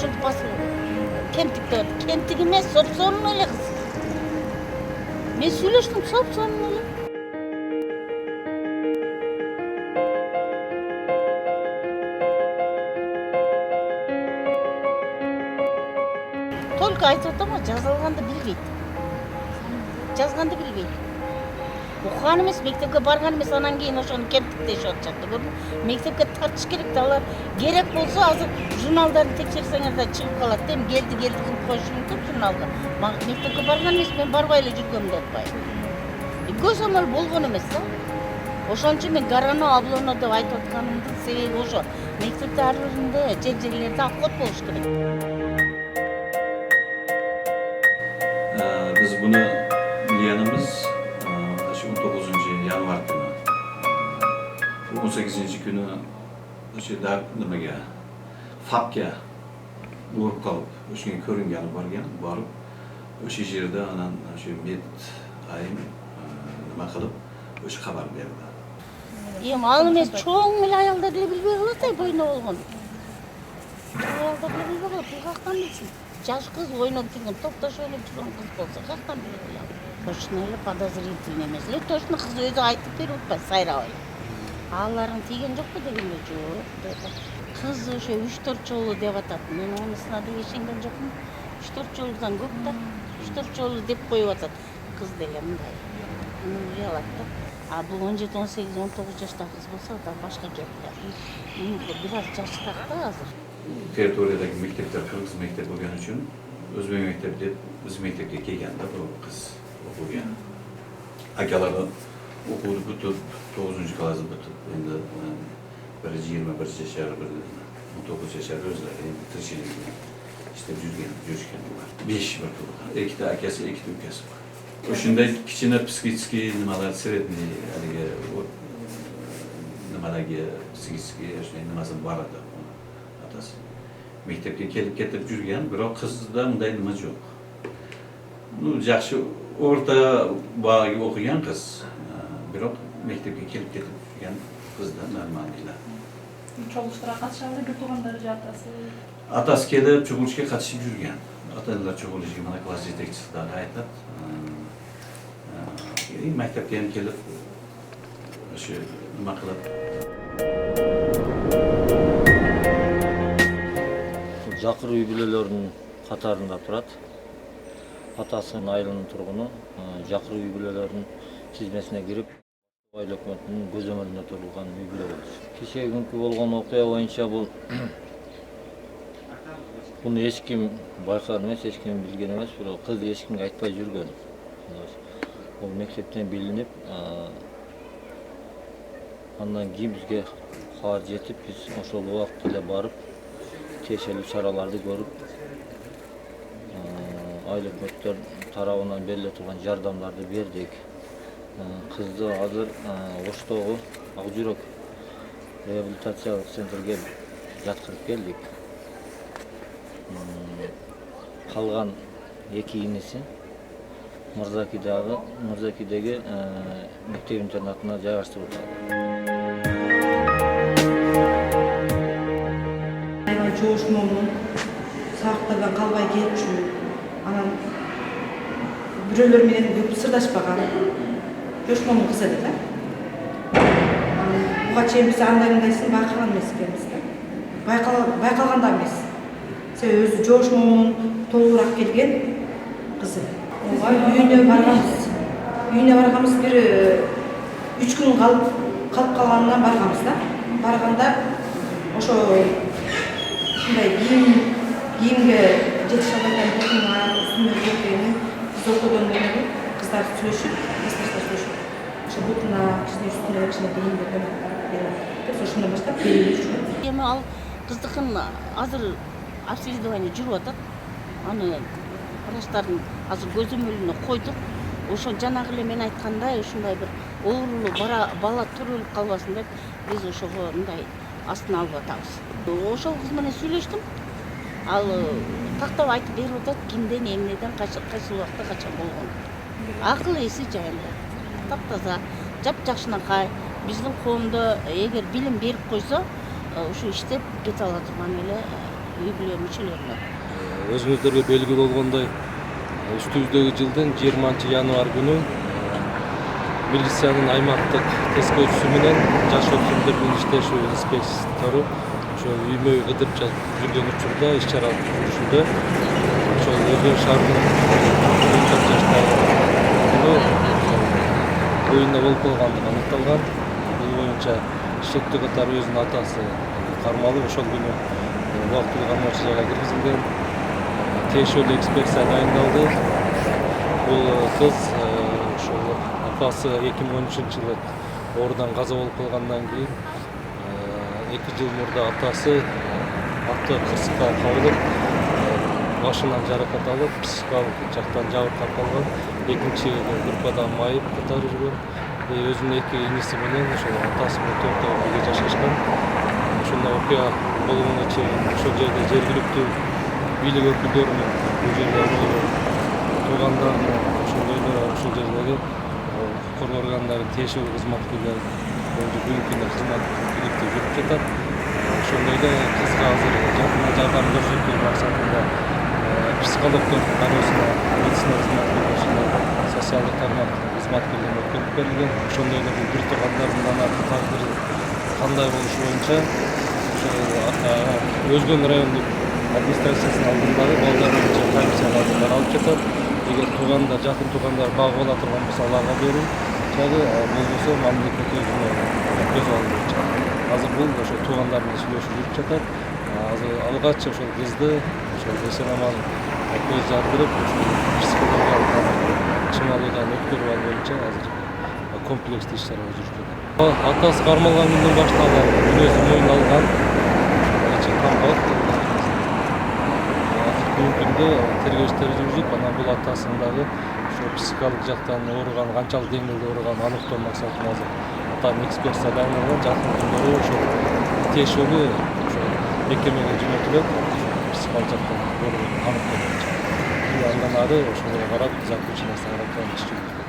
ошентип басып кемтик деп атат. Кемтик эмес, соп-сонун эле кыз. Мен сүйлөштүм, соп-сонун эле. Только айтып атам, жазылганды билбейт. Жазганды билбейт. Окуган эмес, мектепке барган эмес, анан кийин ошону кемтик дешип атышат. Көрдүңбү? Мектепке тартыш керек да, алар керек болсо азыр журналдарын текшерсеңер да чыгып калат. Эми келди кылып коюшу мүмкүн журналга. Мектепке барган эмес, мен барбай эле жүргөм деп атпайбы. Көз амал болгон эмес да. Ошон үчүн мен гарано, облоно деп айтып атканымдын себеби ошо. Мектепте ар биринде жерлерде обход болуш керек. Biz bunu bilganimiz 19 yanvar kuni, 18 kuni o'sha nimaga FAPga borib qolib, o'shanga ko'ringani borib, o'sha yerda anan o'sha ayım nima qilib o'sha xabar berdi. Эми ал эмес чоң эле аялдар деле билбей калат, бойно болгон. Аялдар деле билбей калат, бул каяктан билсин? Жаш кыз ойноп жүргөн, топтош ойноп жүргөн кыз болсо, каяктан биле алат? Точно эле подозрительный эмес эле, точно кыз өзү айтып берип атпайбы, сайрабай. Аларың тийген жокпу дегенде жок деп атат. Кыз ошо 3-4 жолу деп атат. Мен онусуна да ишенген жокмун. 3-4 жолудан көп да. 3-4 жолу деп коюп атат. Кыз деле мындай. Уялат да. А бул 17-18-19 жаштагы кыз болсо да башка кеп да. Бир аз жаштак да азыр. Territoriyadagi mektepler kırgız mektep bo'lgani uchun O'zbek mektebi deb biz mektepga kelganda bu qiz o'qigan. Akalari o'quvni bitib 9-klassni bitib, endi 21 yashar, 19 yashar o'zlari tirikchilikni ishlab yurishgan ular. 5 bir tug'ilgan. Ikkita akasi, ikkita ukasi bor. O'shunday kichkina psixический nimalar, средний haligi nimadagi psixический nimasi bor edi. Mektepga kelib ketib yurgan, biroq qizda bunday nima yo'q. Yaxshi o'rta bog'iga o'qigan qiz, biroq maktabga kelib ketib yurgan qizda normalliklar. Чогулуштарга катышабы, бир туугандары же атасы? Atasi kelib chug'urishga qatnashib yurgan. Ota-onalar chug'urishiga mana klass yetakchisi da aytadi. Maktabga ham kelib o'sha nima qilib Жакыр үй бүлөлөрүнүн катарында турат. Атасынын айылынын тургуну жакыр үй бүлөлөрүнүн тизмесине кирип, айыл өкмөтүнүн көзөмөлүнө турулган үй бүлө болчу. Кечээ күнкү болгон окуя боюнча буну эч ким байкаган эмес, эч ким билген эмес, бирок кыз эч кимге айтпай жүргөн. Бул мектептен билинип, андан кийин бизге кабар жетип, биз ошол убакытта эле барып тиешелүү чараларды көрүп, айыл өкмөттөр тарабынан бериле турган жардамдарды бердик. Кызды азыр Оштогу Ак жүрөк реабилитациялык центрге жаткырып келдик. Калган 2 иниси Мырзакидеги мектеп-интернатына жайгаштырылды. Жоошмонун сабактардан калбай кетчү, анан бирөөлөр менен көп сырдашпаган. Жоошмонун кызы эле да. Буга чейин биз андай-мындайсын байкаган эмес экенбиз да. Байкалган да эмес. Себеби өзү жоошмонун толугураак келген кызы. Үйүнө барганбыз, бир 3 күн калып калганынан барганбыз да. Барганда ошо мындай кийимге жетиш албай үстүнө кийгени, биз окугон менен кыздар сүйлөшүп, ошо бутуна кичине үстүнө кичине кийим берген. Биз ошондон баштап келип. Эми ал кыздыкын азыр обследование жүрүп атат. Аны врачтардын азыр көзөмөлүнө койдук. Ошо жанагы эле мен айткандай, ушундай бир оорулуу бала төрөлүп калбасын деп, биз ошого мындай астына алып атабыз. Ошол кыз менен сүйлөштүм. Ал тактап айтып берип атат, кимден, эмнеден, кайсы убакта качан болгон. Акыл эси жайында. Таптаза, жапжакшынакай. Биздин коомдо эгер билим берип койсо, ушу иштеп кете ала турган эле үй бүлө мүчөлөрүнө. Өзүңүздөргө белгилүү болгондой, үстүбүздөгү жылдын 20 январь күнү милициянын аймактык тескөөчүсү менен жаш өспүрүмдөрдүн иштешүү инспектору ошол үймө кыдырып жүргөн учурда иш чара жүрүшүндө ошол Өзөн шаарынын 14 жаштагы боюнда болуп калгандыгы аныкталган. Бул боюнча шектүү катары өзүнүн атасы кармалып ошол күнү убактылуу кармоочу жайга киргизилген. Тиешелүү экспертиза дайындалды. Бул кыз ошол апасы 2013-жылы оорудан каза болуп калгандан кийин 2 жыл мурда атасы аты кырсыкка кабылып, башынан жаракат алып, психикалык жактан жабыркап калган. Экинчи группада майып катары жүргөн. Өзүнүн 2 иниси менен ошол атасы менен төртөө бирге жашашкан. Ошондой окуя болгонго чейин ошол жерде жергиликтүү бийлик өкүлдөрүнүн, бул жерде туугандарынын, ошол жердеги коргоо органдарын тиешелүү кызматкерлер бүгүнкү күндө кызмат иликтөө жүрүп жатат. Ошондой эле кызга азыр жардам көрсөтүү максатында психологдор дароосуна, медицина кызматкерлерine, социалдык тармак кызматкерлерине өткөрүп берилген. Ошондой эле бул бир туугандарынын анын тагдыры кандай болушу боюнча Өзгөн райондук администрациясынын алдындагы балдар боюнча комиссиялар алып жатат. Эгер туугандар, жакын туугандар багып ала турган болсо аларга берүү жагы, болбосо мамлекет өзүнө көз алуу боюнча. Азыр бул ошо туугандар менен сүйлөшүп жүрүп жатат. Азыр алгач ошол кызды ошол эсен аман көз жардырып, ошол психологиялык чыңалуудан өткөрүп алуу боюнча азыр комплекстүү иш чара жүрүп жатат. Атасы кармалган күндөн баштап мүнөзү мойнуна алган, камалып бүгүнкү күндө тергөө иштери жүрүп, анан бул атасынын дагы ошо психикалык жактан ооруган, канчалык деңгээлде ооруганын аныктоо максатында азыр атанын экспертиза дайындалган. Жакын күндөрү ошол тиешелүү ошо мекемеге жөнөтүлөт, психикалык жактан ооруганын аныктоо боюнча. Андан ары ошого карап, заключениясына карап иш жүрүп жатат.